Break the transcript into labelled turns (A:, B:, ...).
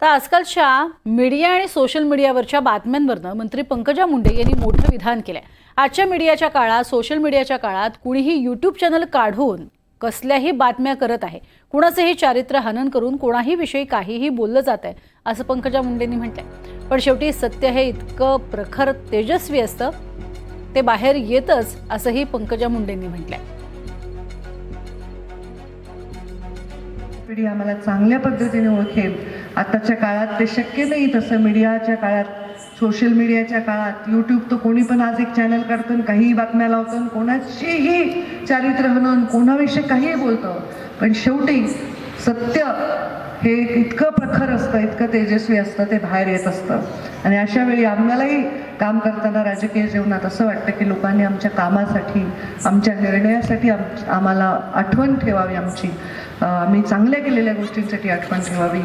A: तर आजकालच्या मीडिया आणि सोशल मीडियावरच्या बातम्यांवरनं मंत्री पंकजा मुंडे यांनी मोठं विधान केलंय। आजच्या मीडियाच्या काळात, सोशल मीडियाच्या काळात कुणीही यूट्यूब चॅनल काढून कसल्याही बातम्या करत आहे, कुणाचेही चारित्र्य हनन करून कोणाही विषयी काहीही बोललं जात आहे, असं पंकजा मुंडेंनी म्हटलंय। पण शेवटी सत्य हे इतकं प्रखर तेजस्वी असतं, ते बाहेर येतच, असंही पंकजा मुंडेंनी म्हटलंय।
B: पिढी आम्हाला चांगल्या पद्धतीने ओळखेल। आताच्या काळात ते शक्य नाही, तसं मीडियाच्या काळात, सोशल मीडियाच्या काळात यूट्यूब तर कोणी पण आज एक चॅनल काढतं, काहीही बातम्या लावतं, कोणाचीही चारित्र्य हनन, कोणाविषयी काहीही बोलतं, पण शेवटी सत्य हे इतकं प्रखर असतं, इतकं तेजस्वी असतं, ते बाहेर येत असतं। आणि अशा वेळी आम्हालाही काम करताना राजकीय जीवनात असं वाटतं की लोकांनी आमच्या कामासाठी, आमच्या निर्णयासाठी आम्हाला आठवण ठेवावी, आम्ही चांगल्या केलेल्या गोष्टींसाठी आठवण ठेवावी।